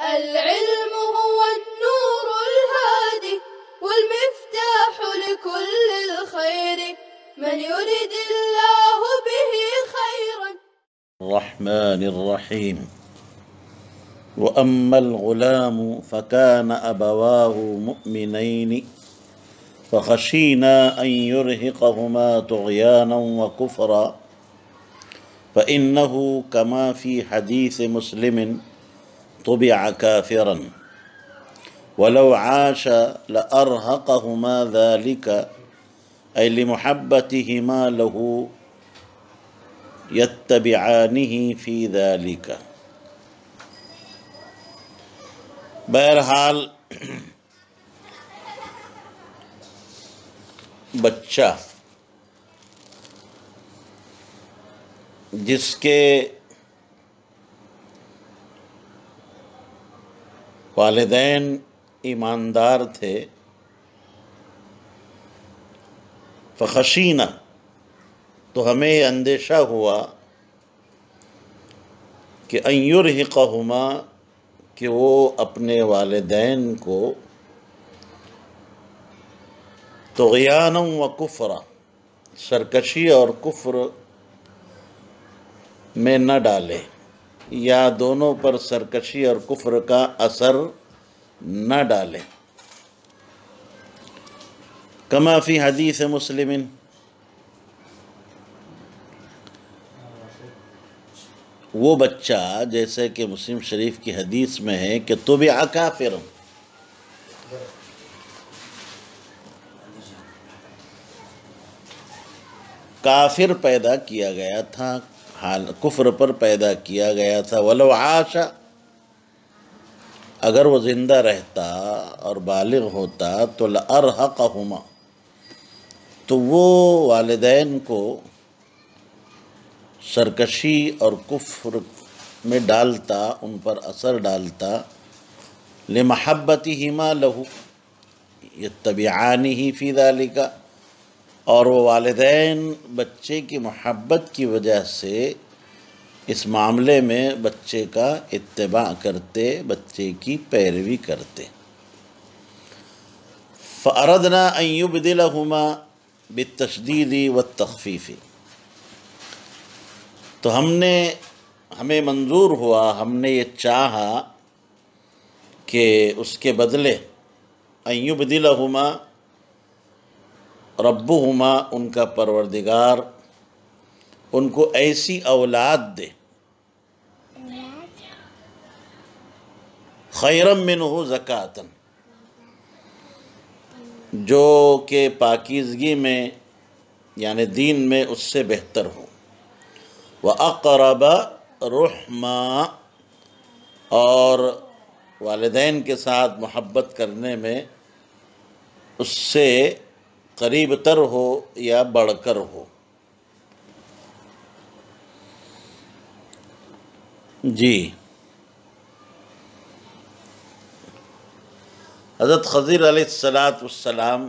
العلم هو النور الهادي والمفتاح لكل الخير من يرد الله به خيرا. الرحمن الرحيم. وأما الغلام فكان أبواه مؤمنين فخشينا أن يرهقهما طغيانا وكفرا فإنه كما في حديث مسلم طبع كافرا ولو عاش لأرهقهما ذلك أي لمحبتهما له يتبعانه في ذلك. بہرحال بچہ جس کے والدین ایماندار تھے، فخشینہ تو ہمیں اندیشہ ہوا کہ ان یرہقہما کہ وہ اپنے والدین کو طغیانا و کفرا سرکشی اور کفر میں نہ ڈالے، یا دونوں پر سرکشی اور کفر کا اثر نہ ڈالے. کما فی حدیث مسلم، وہ بچہ جیسے کہ مسلم شریف کی حدیث میں ہے کہ طبع کافر، کافر پیدا کیا گیا تھا، کفر پر پیدا کیا گیا تھا. ولو عاش، اگر وہ زندہ رہتا اور بالغ ہوتا تو لأرہقہما، تو وہ والدین کو سرکشی اور کفر میں ڈالتا، ان پر اثر ڈالتا. لمحبتہما لہ یتبعانہ فی ذلک، اور وہ والدین بچے کی محبت کی وجہ سے اس معاملے میں بچے کا اتباع کرتے، بچے کی پیروی کرتے. فأردنا أن يبدلهما بالتشديد والتخفيف، تو ہمیں منظور ہوا، ہم نے یہ چاہا کہ اس کے بدلے ان یبدلہما ربہما، ان کا پروردگار ان کو ایسی اولاد دے خیرا منہ زکاۃ، جو کہ پاکیزگی میں یعنی دین میں اس سے بہتر ہو. وَأَقْرَبَ رُحْمًا، اور والدین کے ساتھ محبت کرنے میں اس سے قریب تر ہو یا بڑھ کر ہو. جی، حضرت خضر علیہ السلام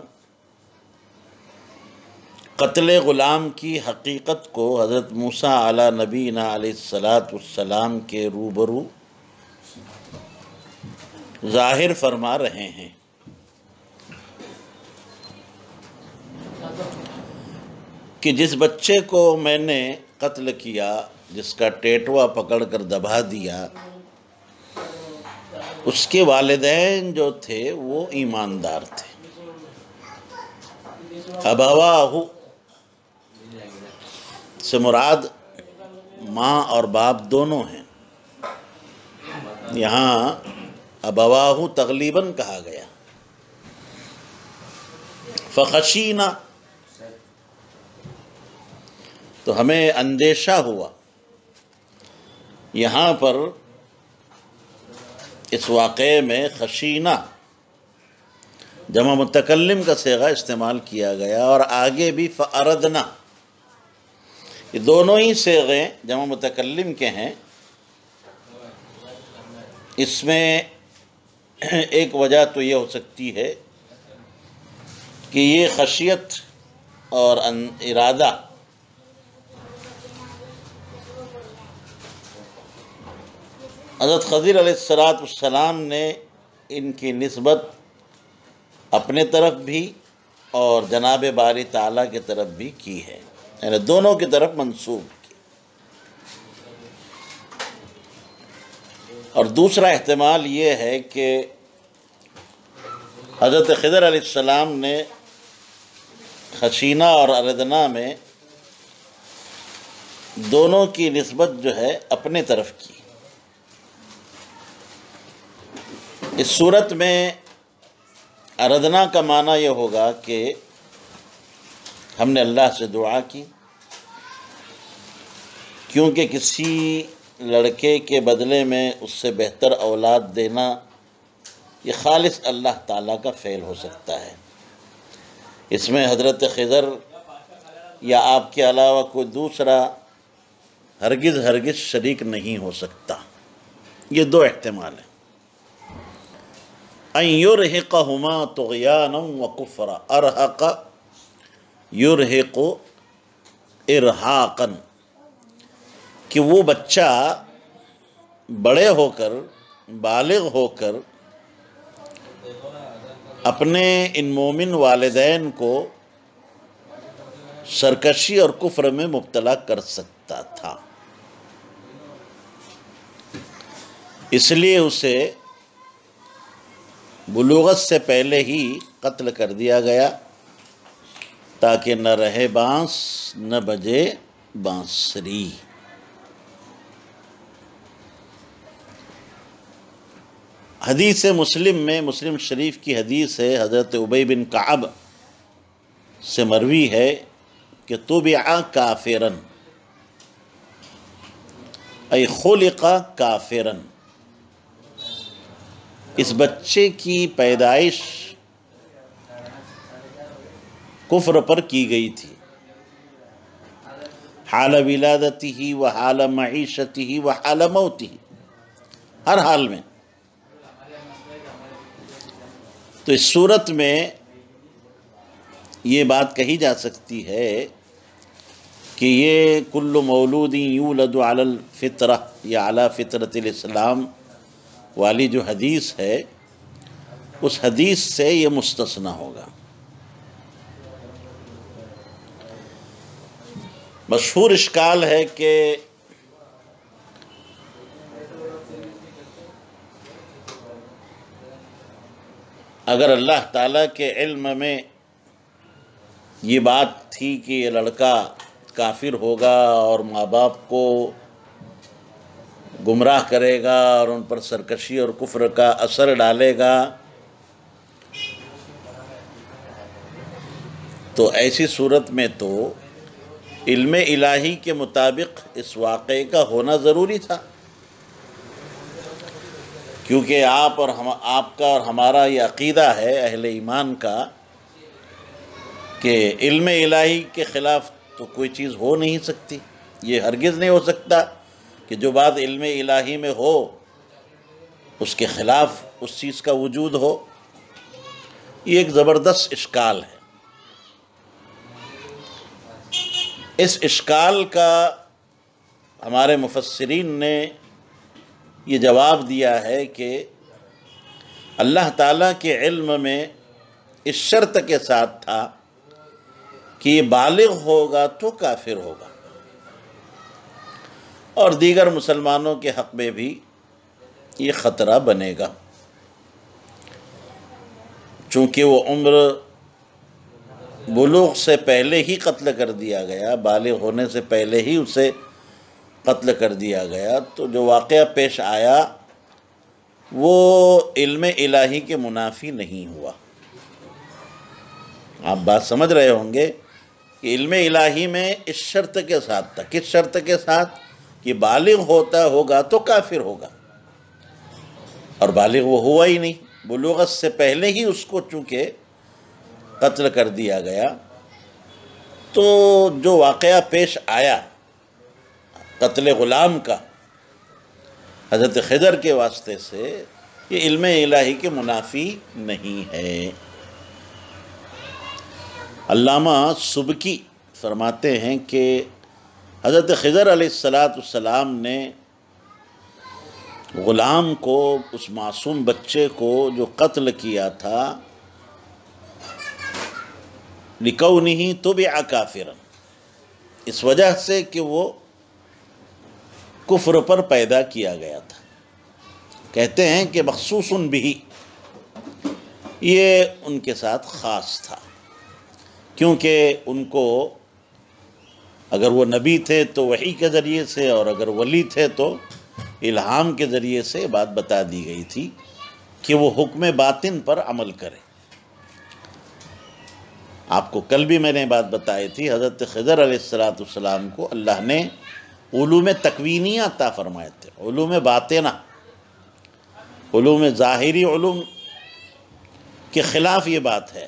قتل غلام کی حقیقت کو حضرت موسیٰ علی نبینا علیہ السلام کے روبرو ظاہر فرما رہے ہیں کہ جس بچے کو میں نے قتل کیا، جس کا ٹیٹوا پکڑ کر دبا دیا، اس کے والدین جو تھے وہ ایماندار تھے. ابواہ سے مراد ماں اور باپ دونوں ہیں. یہاں ابواہ تغلیباً کہا گیا. فخشینا، تو ہمیں اندیشہ ہوا. یہاں پر اس واقعے میں خشینہ جمع متکلم کا صیغہ استعمال کیا گیا، اور آگے بھی فأردنا، یہ دونوں ہی صیغے جمع متکلم کے ہیں. اس میں ایک وجہ تو یہ ہو سکتی ہے کہ یہ خشیت اور ارادہ حضرت خضر علیہ السلام نے ان کی نسبت اپنے طرف بھی اور جناب باری تعالیٰ کی طرف بھی کی ہے، یعنی دونوں کی طرف منسوب کی۔ اور دوسرا احتمال یہ ہے کہ حضرت خضر علیہ السلام نے خشینہ اور اردنا میں دونوں کی نسبت جو ہے اپنے طرف کی۔ اس صورت میں اردنا کا معنی یہ ہوگا کہ ہم نے اللہ سے دعا کی، کیونکہ کسی لڑکے کے بدلے میں اس سے بہتر اولاد دینا یہ خالص اللہ تعالیٰ کا فعل ہو سکتا ہے۔ اس میں حضرت خضر یا آپ کے علاوہ کوئی دوسرا ہرگز شریک نہیں ہو سکتا۔ یہ دو احتمال ہیں۔ ان یرہقہما طغیانا وکفرا، ارہق یرہق ارہاقا، کہ وہ بچہ بڑے ہو کر بالغ ہو کر اپنے ان مومن والدین کو سرکشی اور کفر میں مبتلا کر سکتا تھا، اس لیے اسے بلوغت سے پہلے ہی قتل کر دیا گیا تاکہ نہ رہے بانس نہ بجے بانسری۔ حدیث مسلم میں، مسلم شریف کی حدیث ہے، حضرت ابی بن کعب سے مروی ہے کہ طبع کافرا، ای خلق کافرا، اس بچے کی پیدائش کفر پر کی گئی تھی، حال ولادتہ و حال معیشتہ و حال موتہ، ہر حال میں۔ تو اس صورت میں یہ بات کہی جا سکتی ہے کہ یہ کل مولود یولد علی الفطرہ یا علی فطرت الاسلام والی جو حدیث ہے، اس حدیث سے یہ مستثنی ہوگا۔ مشہور اشکال ہے کہ اگر اللہ تعالیٰ کے علم میں یہ بات تھی کہ یہ لڑکا کافر ہوگا اور ماں باپ کو گمراہ کرے گا اور ان پر سرکشی اور کفر کا اثر ڈالے گا، تو ایسی صورت میں تو علم الہی کے مطابق اس واقعے کا ہونا ضروری تھا، کیونکہ آپ کا اور ہمارا یہ عقیدہ ہے اہل ایمان کا کہ علم الہی کے خلاف تو کوئی چیز ہو نہیں سکتی۔ یہ ہرگز نہیں ہو سکتا کہ جو بات علم الہی میں ہو اس کے خلاف اس چیز کا وجود ہو۔ یہ ایک زبردست اشکال ہے۔ اس اشکال کا ہمارے مفسرین نے یہ جواب دیا ہے کہ اللہ تعالیٰ کے علم میں اس شرط کے ساتھ تھا کہ یہ بالغ ہوگا تو کافر ہوگا، اور دیگر مسلمانوں کے حق میں بھی یہ خطرہ بنے گا، چونکہ وہ عمر بلوغ سے پہلے ہی قتل کر دیا گیا، بالغ ہونے سے پہلے ہی اسے قتل کر دیا گیا، تو جو واقعہ پیش آیا وہ علم الہی کے منافی نہیں ہوا۔ آپ بات سمجھ رہے ہوں گے کہ علم الہی میں اس شرط کے ساتھ تھا۔ کس شرط کے ساتھ؟ کہ بالغ ہوگا تو کافر ہوگا، اور بالغ وہ ہوا ہی نہیں، بلوغت سے پہلے ہی اس کو چونکہ قتل کر دیا گیا، تو جو واقعہ پیش آیا قتل غلام کا حضرت خضر کے واسطے سے، یہ علم الہی کے منافی نہیں ہے۔ علامہ سبکی فرماتے ہیں کہ حضرت خضر علیہ السلام نے غلام کو، اس معصوم بچے کو جو قتل کیا تھا، لِكَوْنِهِ تُبِعَ كَافِرًا، اس وجہ سے کہ وہ کفر پر پیدا کیا گیا تھا۔ کہتے ہیں کہ مخصوص بھی، یہ ان کے ساتھ خاص تھا، کیونکہ ان کو اگر وہ نبی تھے تو وحی کے ذریعے سے، اور اگر ولی تھے تو الہام کے ذریعے سے بات بتا دی گئی تھی کہ وہ حکم باطن پر عمل کرے۔ آپ کو کل بھی میں نے بات بتائی تھی، حضرت خضر علیہ السلام کو اللہ نے علوم تکوینیہ عطا فرمائے تھے، علوم باطنہ، علوم ظاہری علوم کے خلاف یہ بات ہے،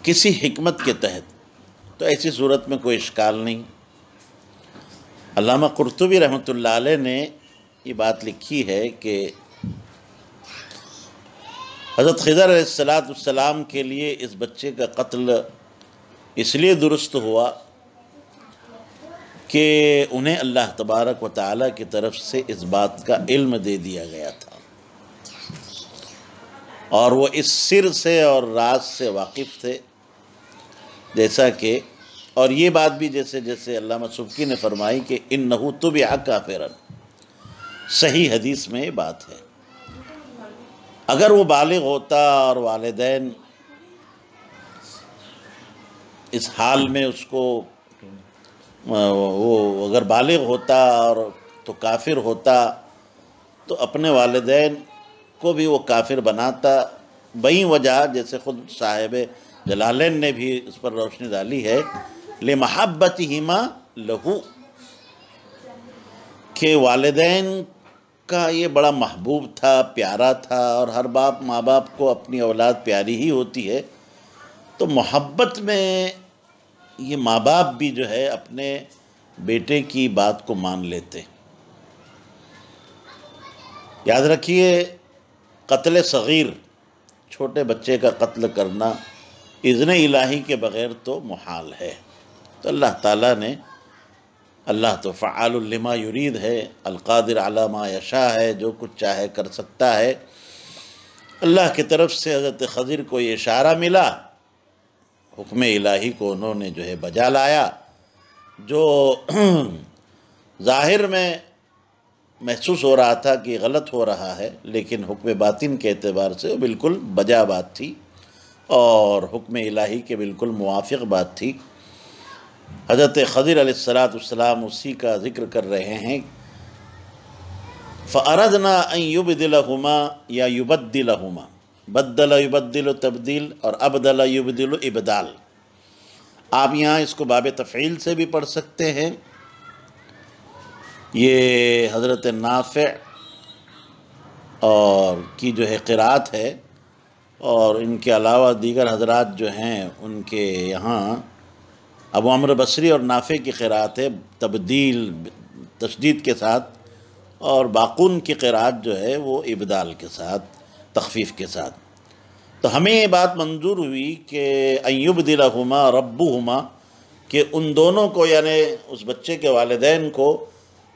کسی حکمت کے تحت، تو ایسی صورت میں کوئی اشکال نہیں۔ علامہ قرطبی رحمۃ اللہ علیہ نے یہ بات لکھی ہے کہ حضرت خضر علیہ السلام کے لیے اس بچے کا قتل اس لیے درست ہوا کہ انہیں اللہ تبارک و تعالیٰ کی طرف سے اس بات کا علم دے دیا گیا تھا، اور وہ اس سر سے اور راز سے واقف تھے، جیسا کہ، اور یہ بات بھی جیسے علامہ سبکی نے فرمائی کہ اِنَّهُ تُبِعَ كَافِرًا، صحیح حدیث میں یہ بات ہے۔ اگر وہ بالغ ہوتا اور والدین اس حال میں اس کو، وہ اگر بالغ ہوتا اور تو کافر ہوتا تو اپنے والدین کو بھی وہ کافر بناتا، بہی وجہ جیسے خود صاحب جلالین نے بھی اس پر روشنی ڈالی ہے، لِمَحَبَّتِهِمَا لَهُ، کہ والدین کا یہ بڑا محبوب تھا، پیارا تھا، اور ہر باپ ماں باپ کو اپنی اولاد پیاری ہی ہوتی ہے، تو محبت میں یہ ماں باپ بھی جو ہے اپنے بیٹے کی بات کو مان لیتے۔ یاد رکھیے، قتل صغیر، چھوٹے بچے کا قتل کرنا اذن الہی کے بغیر تو محال ہے، تو اللہ تعالیٰ نے، اللہ تو فعال لما یرید ہے، القادر علی ما یشاء ہے، جو کچھ چاہے کر سکتا ہے۔ اللہ کی طرف سے حضرت خضر کو یہ اشارہ ملا، حکم الہی کو انہوں نے جو ہے بجا لایا، جو ظاہر میں محسوس ہو رہا تھا کہ غلط ہو رہا ہے، لیکن حکم باطن کے اعتبار سے بالکل بجا بات تھی اور حکم الہی کے بالکل موافق بات تھی۔ حضرت خضر علیہ السلام اسی کا ذکر کر رہے ہیں، فَأَرَدْنَا أَن يُبْدِلَهُمَا یا يُبَدِّلَهُمَا، بدل یبدل تبدیل اور ابدل یبدل ابدال۔ آپ یہاں اس کو باب تفعیل سے بھی پڑھ سکتے ہیں، یہ حضرت نافع اور کی جو ہے قرات ہے، اور ان کے علاوہ دیگر حضرات جو ہیں ان کے یہاں ابو عمرو بصری اور نافع کی قرات ہے تبدیل تشدید کے ساتھ، اور باقون کی قرات جو ہے وہ ابدال کے ساتھ، تخفیف کے ساتھ۔ تو ہمیں یہ بات منظور ہوئی کہ ان یبدلہما ربہما، کہ ان دونوں کو، یعنی اس بچے کے والدین کو،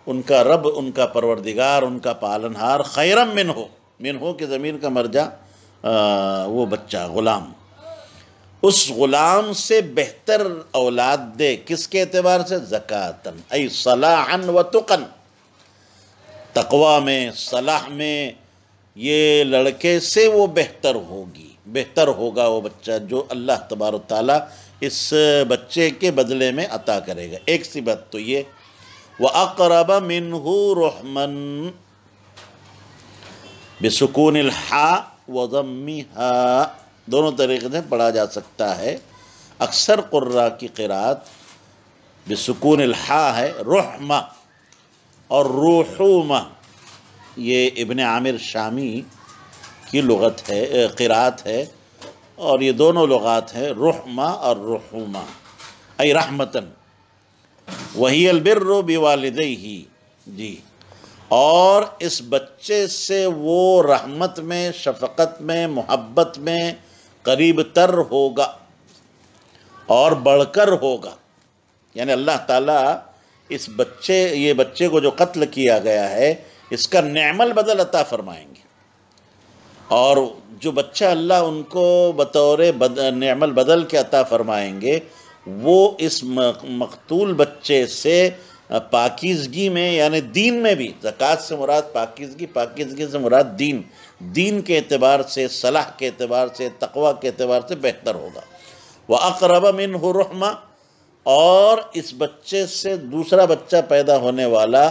ان کا رب، ان کا پروردگار، ان کا پالنہار، خیرم منہ کی ضمیر کا مرجع وہ بچہ، غلام، اس غلام سے بہتر اولاد دے، کس کے اعتبار سے؟ زکاتن، ای صلاحا و تقن، تقوی میں، صلاح میں، یہ لڑکے سے وہ بہتر ہوگا وہ بچہ جو اللہ تبارک و تعالیٰ اس بچے کے بدلے میں عطا کرے گا۔ ایک سی بات تو یہ، وَأَقْرَبَ مِنْهُ رُحْمًا بسکون الحاء وضمها، دونوں طریقے سے پڑھا جا سکتا ہے۔ اکثر قراء کی قرات بسکون الحاء ہے، رحمہ اور روحومہ، یہ ابن عامر شامی کی لغت ہے، قرات ہے، اور یہ دونوں لغات ہیں، رحمہ اور رحومہ، ای رحمتن، وہی البر بوالدیہ، جی، اور اس بچے سے وہ رحمت میں، شفقت میں، محبت میں قریب تر ہوگا اور بڑھ کر ہوگا۔ یعنی اللہ تعالیٰ یہ بچے کو جو قتل کیا گیا ہے اس کا نعم البدل عطا فرمائیں گے، اور جو بچہ اللہ ان کو بطور نعم البدل کے عطا فرمائیں گے وہ اس مقتول بچے سے پاکیزگی میں، یعنی دین میں بھی، زکوٰۃ سے مراد پاکیزگی، پاکیزگی سے مراد دین کے اعتبار سے، صلاح کے اعتبار سے، تقوی کے اعتبار سے بہتر ہوگا۔ وَأَقْرَبَ مِنْهُ رُحْمَةً، اور اس بچے سے دوسرا بچہ پیدا ہونے والا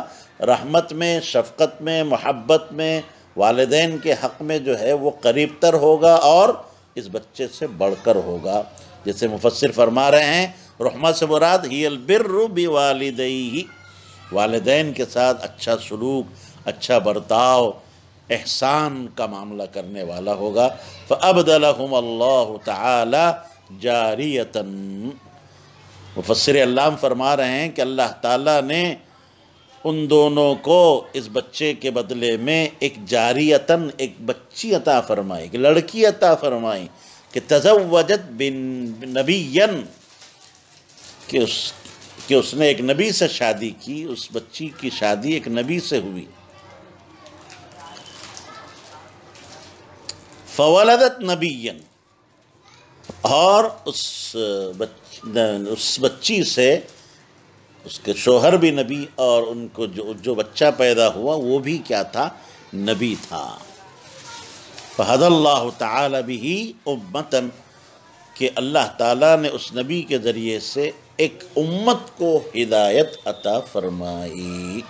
رحمت میں، شفقت میں، محبت میں، والدین کے حق میں جو ہے وہ قریب تر ہوگا اور اس بچے سے بڑھ کر ہوگا۔ جیسے مفسر فرما رہے ہیں رحمہ سے مراد ہی البر بوالدیہ، والدین کے ساتھ اچھا سلوک، اچھا برتاؤ، احسان کا معاملہ کرنے والا ہوگا۔ فَأَبْدَلَهُمَ اللَّهُ تَعَالَى جَارِيَةً، مفسر علام فرما رہے ہیں کہ اللہ تعالیٰ نے ان دونوں کو اس بچے کے بدلے میں ایک جاریتاً، ایک بچی عطا فرمائی، ایک لڑکی عطا فرمائی، کہ تزوجت بنبیًا، کہ اس نے ایک نبی سے شادی کی، اس بچی کی شادی ایک نبی سے ہوئی۔ فولدت نبیًا، اور اس بچی سے اس کے شوہر بھی نبی، اور ان کو جو بچہ پیدا ہوا وہ بھی کیا تھا؟ نبی تھا۔ فَهَدَى اللَّهُ تَعَالَى بِهِ أُمَّةً، کہ اللہ تعالیٰ نے اس نبی کے ذریعے سے ایک امت کو ہدایت عطا فرمائی۔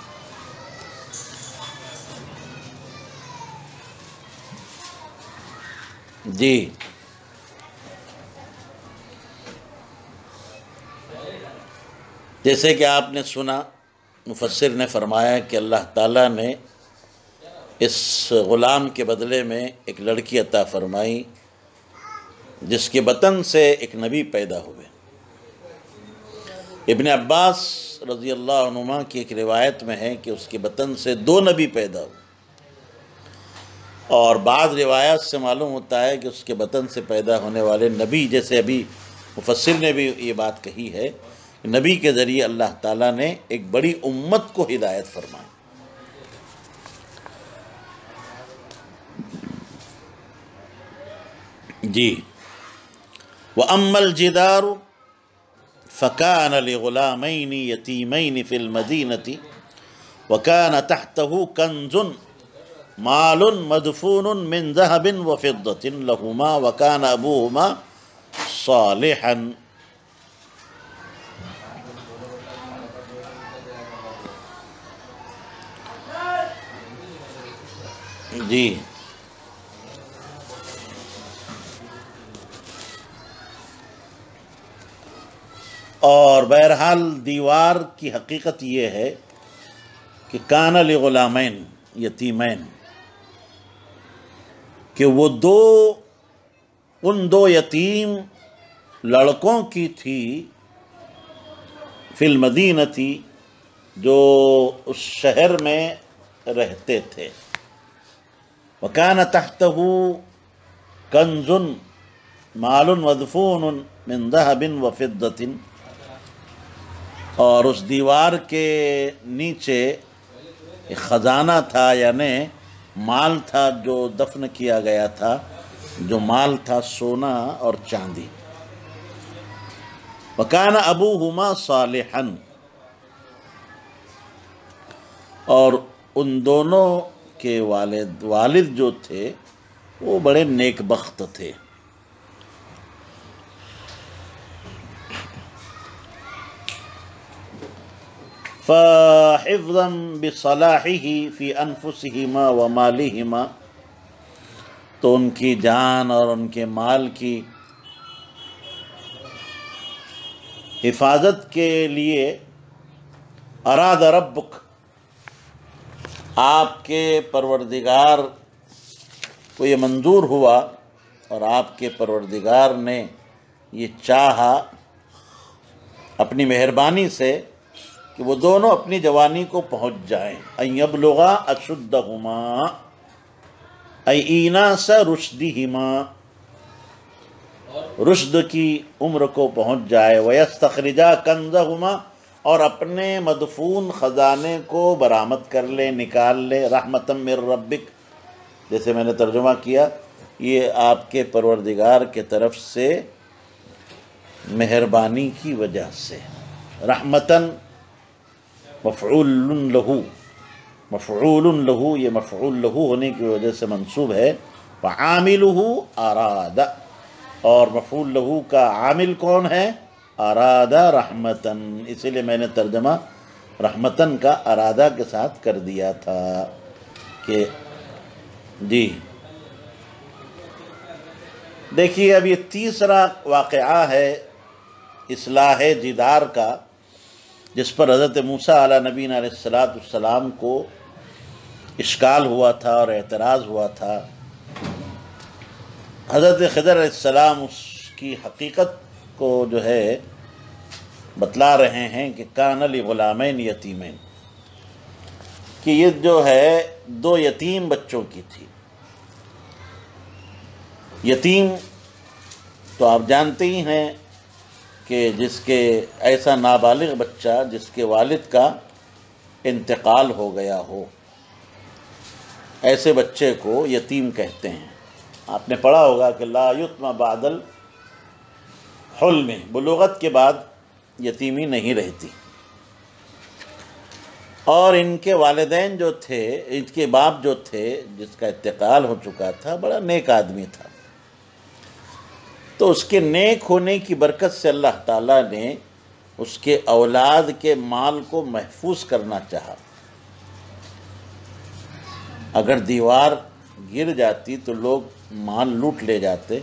جی، جیسے کہ آپ نے سنا، مفسر نے فرمایا کہ اللہ تعالیٰ نے اس غلام کے بدلے میں ایک لڑکی عطا فرمائی جس کے بطن سے ایک نبی پیدا ہوئے۔ ابن عباس رضی اللہ عنہما کی ایک روایت میں ہے کہ اس کے بطن سے 2 نبی پیدا ہوئے، اور بعض روایات سے معلوم ہوتا ہے کہ اس کے بطن سے پیدا ہونے والے نبی، جیسے ابھی مفسر نے بھی یہ بات کہی ہے، نبی کے ذریعے اللہ تعالیٰ نے ایک بڑی امت کو ہدایت فرمائی۔ جی، وَأَمَّا الْجِدَارُ فَكَانَ لِغُلَامَيْنِ يَتِيمَيْنِ فِي الْمَدِينَةِ وَكَانَ تَحْتَهُ كَنْزٌ مَالٌ مَدْفُونٌ مِّن ذَهَبٍ وَفِضَّةٍ لَهُمَا وَكَانَ أَبُوهُمَا صَالِحًا۔ جی، اور بہرحال دیوار کی حقیقت یہ ہے کہ کان لغلامین یتیمین، کہ وہ ان دو یتیم لڑکوں کی تھی، فی المدینتی، جو اس شہر میں رہتے تھے، وَكَانَ تَحْتَهُ كَنْزٌ مَالٌ مَدْفُونٌ مِّن ذَهَبٍ وَفِضَّةٍ، اور اس دیوار کے نیچے ایک خزانہ تھا، یعنی مال تھا جو دفن کیا گیا تھا، جو مال تھا سونا اور چاندی۔ وَكَانَ أَبُوهُمَا صَالِحًا، اور ان دونوں کے والد جو تھے وہ بڑے نیک بخت تھے۔ فَحِفْظًا بِصَلَاحِهِ فِي أَنفُسِهِمَا وَمَالِهِمَا، تو ان کی جان اور ان کے مال کی حفاظت کے لیے اراد ربک، آپ کے پروردگار کو یہ منظور ہوا، اور آپ کے پروردگار نے یہ چاہا اپنی مہربانی سے کہ وہ دونوں اپنی جوانی کو پہنچ جائیں، ان یبلغا اشدہما، ای ایناس رشدہما، رشد کی عمر کو پہنچ جائے، ویستخرجا کنزہما، اور اپنے مدفون خزانے کو برآمد کر لے، نکال لے۔ رحمتم من ربک، جیسے میں نے ترجمہ کیا، یہ آپ کے پروردگار کے طرف سے مہربانی کی وجہ سے۔ رحمتاً مفعول لہو، مفعول لہو، یہ مفعول لہو ہونے کی وجہ سے منصوب ہے۔ وعاملہ اراد، اور مفعول لہو کا عامل کون ہے؟ ارادہ رحمتاً، اسی لیے میں نے ترجمہ رحمتاً کا ارادہ کے ساتھ کر دیا تھا کہ جی۔ دیکھیے اب یہ تیسرا واقعہ ہے اصلاح جدار کا، جس پر حضرت موسیٰ علیہ نبینا علیہ السلام کو اشکال ہوا تھا اور اعتراض ہوا تھا۔ حضرت خضر علیہ السلام اس کی حقیقت کو جو ہے بتلا رہے ہیں کہ کان لغلامین یتیمین، کہ یہ جو ہے دو یتیم بچوں کی تھی۔ یتیم تو آپ جانتے ہی ہیں کہ جس کے ایسا نابالغ بچہ جس کے والد کا انتقال ہو گیا ہو، ایسے بچے کو یتیم کہتے ہیں۔ آپ نے پڑھا ہوگا کہ لا یتم بعد الحلم، بلوغت کے بعد یتیمی نہیں رہتی۔ اور ان کے والدین جو تھے، ان کے باپ جو تھے جس کا انتقال ہو چکا تھا، بڑا نیک آدمی تھا، تو اس کے نیک ہونے کی برکت سے اللہ تعالیٰ نے اس کے اولاد کے مال کو محفوظ کرنا چاہا۔ اگر دیوار گر جاتی تو لوگ مال لوٹ لے جاتے،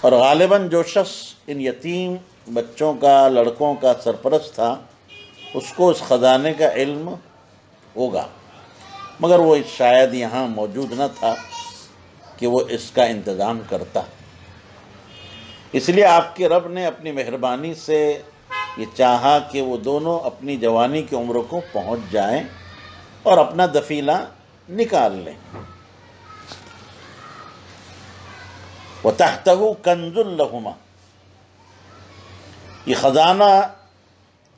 اور غالباً جو شخص ان یتیم بچوں کا، لڑکوں کا سرپرست تھا، اس کو اس خزانے کا علم ہوگا، مگر وہ شاید یہاں موجود نہ تھا کہ وہ اس کا انتظام کرتا۔ اس لیے آپ کے رب نے اپنی مہربانی سے یہ چاہا کہ وہ دونوں اپنی جوانی کی عمر کو پہنچ جائیں اور اپنا دفینہ نکال لیں۔ وَتَحْتَهُ كَنْزٌ لَهُمَا، یہ خزانہ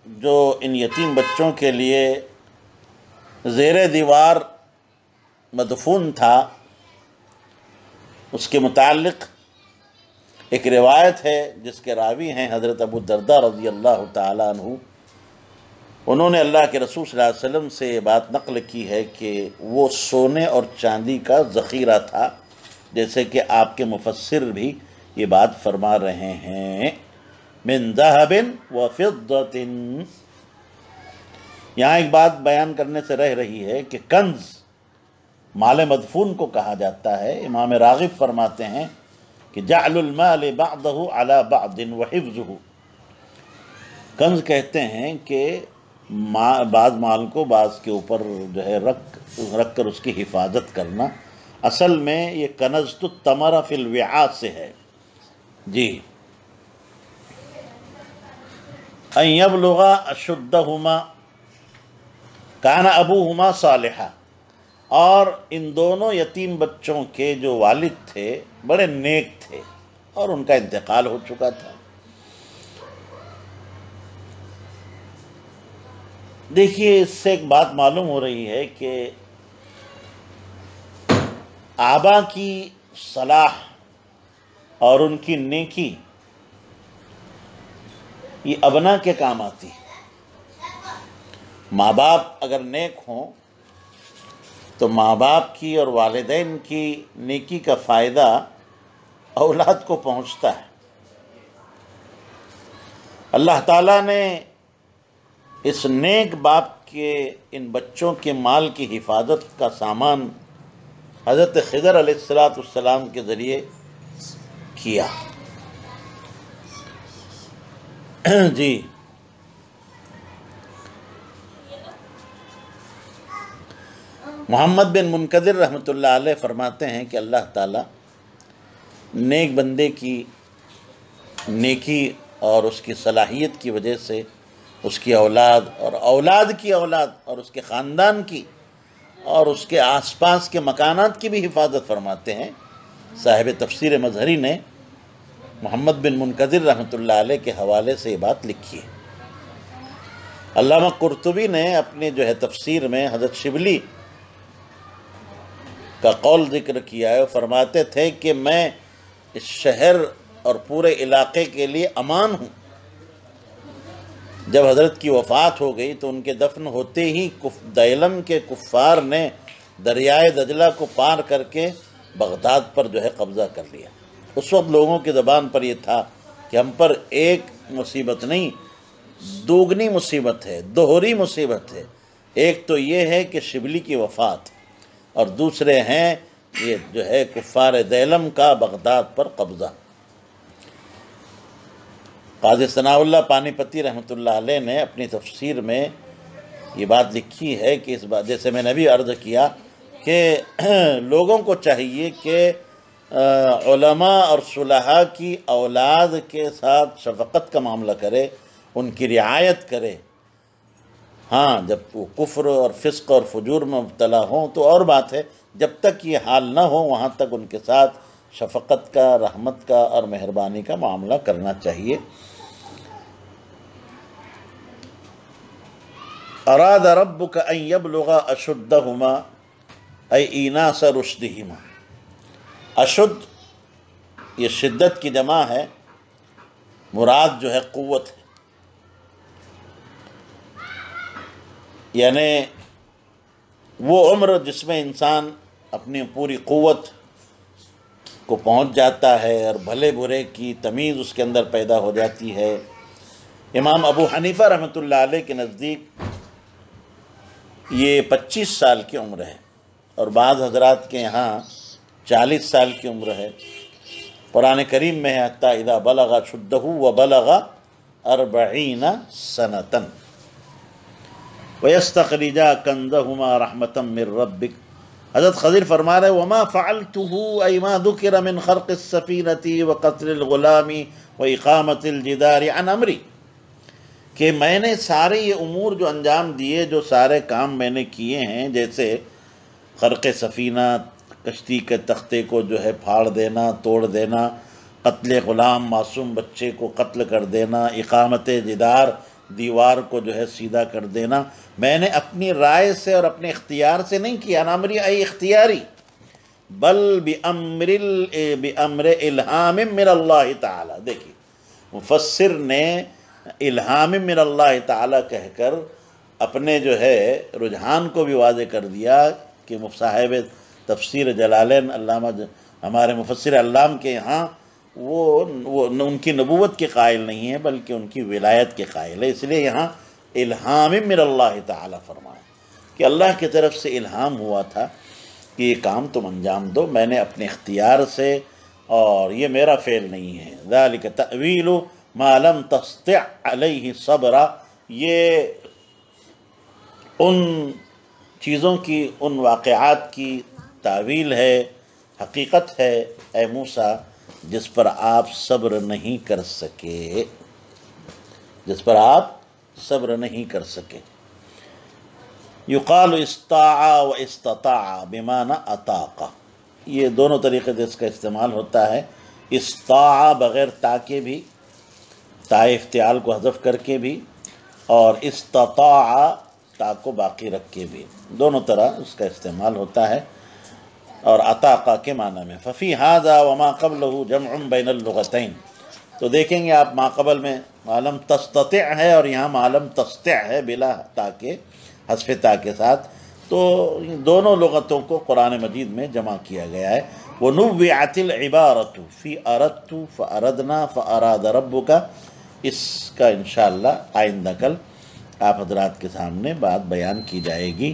جو ان یتیم بچوں کے لیے زیر دیوار مدفون تھا، اس کے متعلق ایک روایت ہے جس کے راوی ہیں حضرت ابو الدرداء رضی اللہ تعالیٰ عنہ۔ انہوں نے اللہ کے رسول صلی اللہ علیہ وسلم سے یہ بات نقل کی ہے کہ وہ سونے اور چاندی کا ذخیرہ تھا، جیسے کہ آپ کے مفسر بھی یہ بات فرما رہے ہیں، من ذہب و فضۃ۔ یہاں ایک بات بیان کرنے سے رہ رہی ہے کہ کنز مال مدفون کو کہا جاتا ہے۔ امام راغب فرماتے ہیں کہ جعل المال بعضہ علی بعض وحفظہ، کنز کہتے ہیں کہ بعض مال کو بعض کے اوپر جو ہے رکھ کر اس کی حفاظت کرنا۔ اصل میں یہ کنزت التمر فی الوعاء سے ہے۔ جی، ان یبلغا اشدہما کان ابوہما صالحا، اور ان دونوں یتیم بچوں کے جو والد تھے بڑے نیک تھے اور ان کا انتقال ہو چکا تھا۔ دیکھیے اس سے ایک بات معلوم ہو رہی ہے کہ آبا کی صلاح اور ان کی نیکی یہ ابنا کے کام آتی ہے۔ ماں باپ اگر نیک ہوں تو ماں باپ کی اور والدین کی نیکی کا فائدہ اولاد کو پہنچتا ہے۔ اللہ تعالیٰ نے اس نیک باپ کے ان بچوں کے مال کی حفاظت کا سامان حضرت خضر علیہ السلام کے ذریعے کیا۔ جی، محمد بن منقدر رحمۃ اللہ علیہ فرماتے ہیں کہ اللہ تعالیٰ نیک بندے کی نیکی اور اس کی صلاحیت کی وجہ سے اس کی اولاد اور اولاد کی اولاد اور اس کے خاندان کی اور اس کے آس پاس کے مکانات کی بھی حفاظت فرماتے ہیں۔ صاحب تفسیر مظہری نے محمد بن منقدر رحمۃ اللہ علیہ کے حوالے سے یہ بات لکھی ہے۔ علامہ قرطبی نے اپنے جو ہے تفسیر میں حضرت شبلی کا قول ذکر کیا ہے، فرماتے تھے کہ میں اس شہر اور پورے علاقے کے لیے امان ہوں۔ جب حضرت کی وفات ہو گئی تو ان کے دفن ہوتے ہی دیلم کے کفار نے دریائے دجلہ کو پار کر کے بغداد پر جو ہے قبضہ کر لیا۔ اس وقت لوگوں کی زبان پر یہ تھا کہ ہم پر ایک مصیبت نہیں، دوگنی مصیبت ہے، دوہری مصیبت ہے۔ ایک تو یہ ہے کہ شبلی کی وفات، اور دوسرے ہیں یہ جو ہے کفار دیلم کا بغداد پر قبضہ۔ قاضی ثناء اللہ پانی پتی رحمۃ اللہ علیہ نے اپنی تفسیر میں یہ بات لکھی ہے کہ اس بات، جیسے میں نے بھی عرض کیا کہ لوگوں کو چاہیے کہ علماء اور صلحاء کی اولاد کے ساتھ شفقت کا معاملہ کرے، ان کی رعایت کرے۔ ہاں، جب وہ کفر اور فسق اور فجور میں مبتلا ہوں تو اور بات ہے، جب تک یہ حال نہ ہو وہاں تک ان کے ساتھ شفقت کا، رحمت کا اور مہربانی کا معاملہ کرنا چاہیے۔ اراد ربک ان یبلغا اشدہما ای ایناس رشدہما۔ اشد یہ شدت کی جمع ہے، مراد جو ہے قوت ہے، یعنی وہ عمر جس میں انسان اپنی پوری قوت کو پہنچ جاتا ہے اور بھلے برے کی تمیز اس کے اندر پیدا ہو جاتی ہے۔ امام ابو حنیفہ رحمۃ اللہ علیہ کے نزدیک یہ 25 سال کی عمر ہے، اور بعض حضرات کے یہاں 40 سال کی عمر ہے۔ قرآن کریم میں ہے حتی اذا بلغ شدہ وبلغ 40 سنۃ وَيَسْتَخْرِجَا كَنزَهُمَا رَحْمَةً مِّن رَّبِّكَ۔ حضرت خضر فرما رہے وَمَا فَعَلْتُهُ أَيْ مَا ذُكِرَ مِنْ خَرْقِ السَّفِينَةِ وَقَتْلِ الْغُلَامِ وَإِقَامَةِ الْجِدَارِ عَنْ أَمْرِي، کہ میں نے سارے یہ امور جو انجام دیے، جو سارے کام میں نے کیے ہیں، جیسے خرق سفینہ، کشتی کے تختے کو جو ہے پھاڑ دینا، توڑ دینا، قتل غلام، معصوم بچے کو قتل کر دینا، اقامت جدار، دیوار کو جو ہے سیدھا کر دینا، میں نے اپنی رائے سے اور اپنے اختیار سے نہیں کیا، نامری ای اختیاری، بل بأمر الہام من اللہ تعالی۔ دیکھیے مفسر نے الہام من اللہ تعالی کہہ کر اپنے جو ہے رجحان کو بھی واضح کر دیا کہ صاحب تفسیر جلالین علامہ ہمارے مفسر علام کے یہاں وہ ان کی نبوت کے قائل نہیں ہے بلکہ ان کی ولایت کے قائل ہے، اس لیے یہاں الہام من اللہ تعالی فرمایا کہ اللہ کی طرف سے الہام ہوا تھا کہ یہ کام تم انجام دو، میں نے اپنے اختیار سے، اور یہ میرا فعل نہیں ہے۔ ذالک تأویل ما لم تستطع علیہ صبرا، یہ ان چیزوں کی، ان واقعات کی تعویل ہے، حقیقت ہے اے موسیٰ جس پر آپ صبر نہیں کر سکے، جس پر آپ صبر نہیں کر سکے۔ یقال استطاع و استطاع بمعنی اطاق، یہ دونوں طریقے سے اس کا استعمال ہوتا ہے۔ استطاع بغیر تا کے بھی، تا افتعال کو حذف کر کے بھی، اور استطاع تا کو باقی رکھ کے بھی، دونوں طرح اس کا استعمال ہوتا ہے، اور اطاقہ کے معنی میں۔ ففی ھذا وما قبلہ جمع بین اللغتین، تو دیکھیں گے آپ ما قبل میں ما لم تستطع ہے اور یہاں ما لم تستطع ہے بلا تا کے، حذف تا کے ساتھ، تو دونوں لغتوں کو قرآن مجید میں جمع کیا گیا ہے۔ وَنُوِّعَتِ الْعِبَارَةُ فِي أَرَدْتُ فَأَرَدْنَا فَأَرَادَ رَبُّكَ، اس کا انشاءاللہ آئندہ کل آپ حضرات کے سامنے بات بیان کی جائے گی۔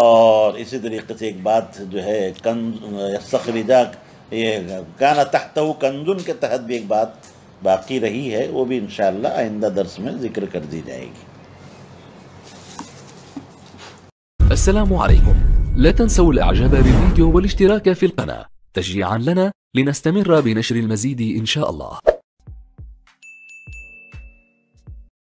اور اسی طریقے سے ایک بات جو ہے یستخرجا، یہ کان تحتہ کنزن کے تحت بھی ایک بات باقی رہی ہے، وہ بھی انشاءاللہ آئندہ درس میں ذکر کر دی جائے گی۔ السلام عليكم، لا تنسوا الاعجاب بالفيديو والاشتراك في القناة تشجيعا لنا لنستمر بنشر المزيد إن شاء الله.